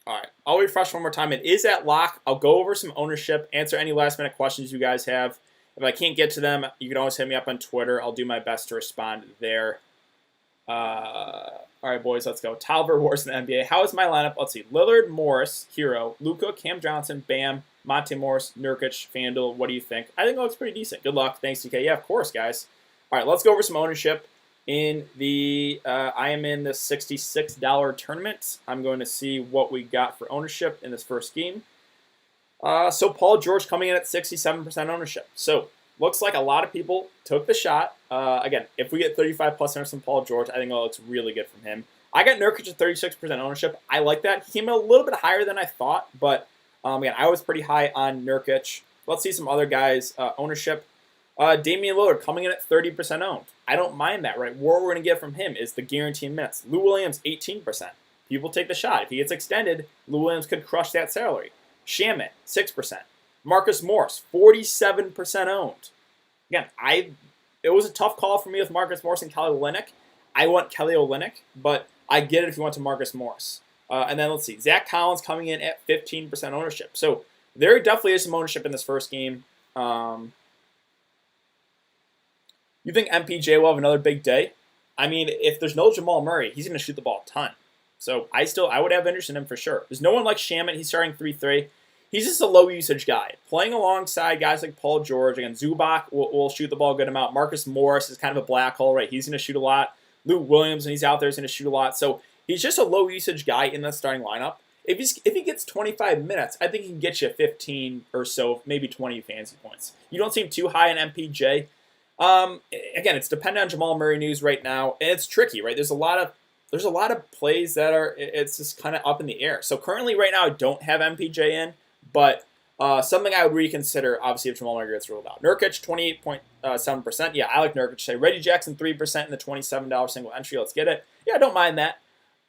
right. I'll refresh one more time. It is at lock. I'll go over some ownership, answer any last-minute questions you guys have. If I can't get to them, you can always hit me up on Twitter. I'll do my best to respond there. All right, boys, let's go. Tolliver Wars in the NBA. How is my lineup? Let's see. Lillard, Morris, Hero, Luka, Cam Johnson, Bam, Monte Morris, Nurkic, FanDuel. What do you think? I think it looks pretty decent. Good luck. Thanks, DK. Yeah, of course, guys. All right, let's go over some ownership. I am in the $66 tournament. I'm going to see what we got for ownership in this first game. So Paul George coming in at 67% ownership. So looks like a lot of people took the shot. Again, if we get 35 plus owners from Paul George, I think it looks really good from him. I got Nurkic at 36% ownership. I like that. He came in a little bit higher than I thought, but again, I was pretty high on Nurkic. Let's see some other guys' ownership. Damian Lillard coming in at 30% owned. I don't mind that, right? What we're going to get from him is the guaranteed minutes. Lou Williams, 18%. People take the shot. If he gets extended, Lou Williams could crush that salary. Shamet, 6%. Marcus Morris, 47% owned. Again, it was a tough call for me with Marcus Morris and Kelly Olynyk. I want Kelly Olynyk, but I get it if you want to Marcus Morris. And then let's see. Zach Collins coming in at 15% ownership. So there definitely is some ownership in this first game. You think MPJ will have another big day? I mean, if there's no Jamal Murray, he's going to shoot the ball a ton. So I would have interest in him for sure. There's no one like Shamet. He's starting 3-3. He's just a low-usage guy. Playing alongside guys like Paul George. Again, Zubac will shoot the ball a good amount. Marcus Morris is kind of a black hole, right? He's going to shoot a lot. Lou Williams, when he's out there, is going to shoot a lot. So he's just a low-usage guy in the starting lineup. If he gets 25 minutes, I think he can get you 15 or so, maybe 20 fantasy points. You don't seem too high on MPJ. Again, it's dependent on Jamal Murray news right now, and it's tricky, right? There's a lot of plays that it's just kind of up in the air. So currently, right now, I don't have MPJ in, but something I would reconsider, obviously, if Jamal Murray gets ruled out. Nurkic, 28.7%. Yeah, I like Nurkic. Say Reggie Jackson, 3% in the $27 single entry. Let's get it. Yeah, I don't mind that.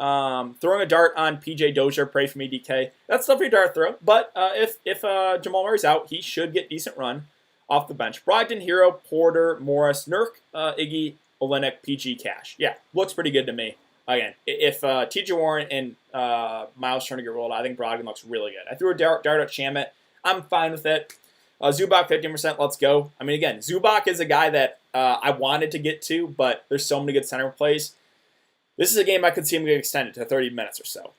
Throwing a dart on PJ Dozier, pray for me, DK. That's definitely a dart throw. But if Jamal Murray's out, he should get decent run off the bench. Brogdon, Hero, Porter, Morris, Nurk, Iggy, Olynyk, PG, Cash. Yeah, looks pretty good to me. Again, if TJ Warren and Miles Turner get rolled, I think Brogdon looks really good. I threw a dart at Shamet. I'm fine with it. Zubac, 15%. Let's go. I mean, again, Zubac is a guy that I wanted to get to, but there's so many good center plays. This is a game I could see him get extended to 30 minutes or so.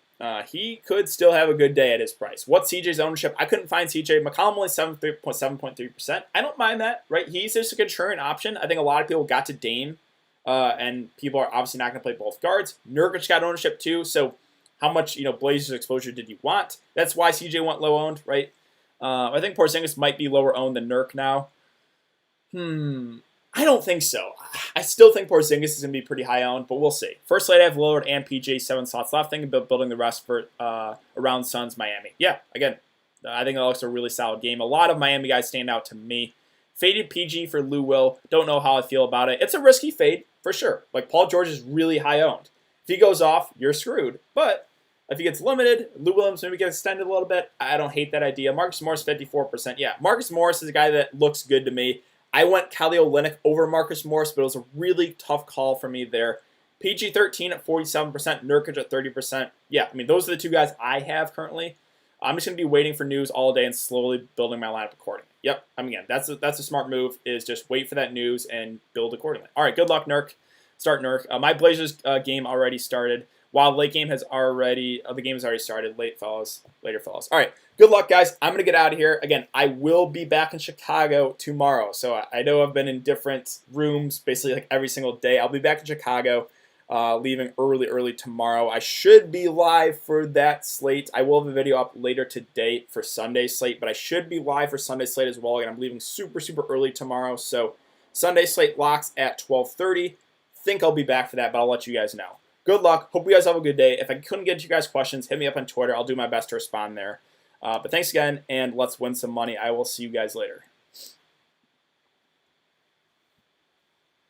He could still have a good day at his price. What's CJ's ownership? I couldn't find CJ. McCollum only 7.3%. I don't mind that, right? He's just a contrarian option. I think a lot of people got to Dame, and people are obviously not going to play both guards. Nurkic got ownership too, so how much Blazers exposure did you want? That's why CJ went low owned, right? I think Porzingis might be lower owned than Nurk now. I don't think so. I still think Porzingis is going to be pretty high owned, but we'll see. First slate, I have Lillard and PJ, 7 slots left. Thinking about building the rest for around Suns, Miami. Yeah, again, I think that looks a really solid game. A lot of Miami guys stand out to me. Faded PG for Lou Will. Don't know how I feel about it. It's a risky fade, for sure. Like, Paul George is really high owned. If he goes off, you're screwed. But if he gets limited, Lou Williams maybe gets extended a little bit. I don't hate that idea. Marcus Morris, 54%. Yeah, Marcus Morris is a guy that looks good to me. I went Kelly Olynyk over Marcus Morris, but it was a really tough call for me there. PG 13 at 47%, Nurkic at 30%. Yeah, I mean, those are the two guys I have currently. I'm just going to be waiting for news all day and slowly building my lineup accordingly. Yep, I mean, again, that's a smart move, is just wait for that news and build accordingly. All right, good luck, Nurk. Start Nurk. My Blazers game already started. While the game has already started. Later, fellas. All right, good luck, guys. I'm going to get out of here. Again, I will be back in Chicago tomorrow. So I know I've been in different rooms basically like every single day. I'll be back in Chicago, leaving early tomorrow. I should be live for that slate. I will have a video up later today for Sunday slate, but I should be live for Sunday slate as well. Again, I'm leaving super early tomorrow. So Sunday slate locks at 12:30. Think I'll be back for that, but I'll let you guys know. Good luck. Hope you guys have a good day. If I couldn't get to you guys' questions, hit me up on Twitter. I'll do my best to respond there. But thanks again, and let's win some money. I will see you guys later.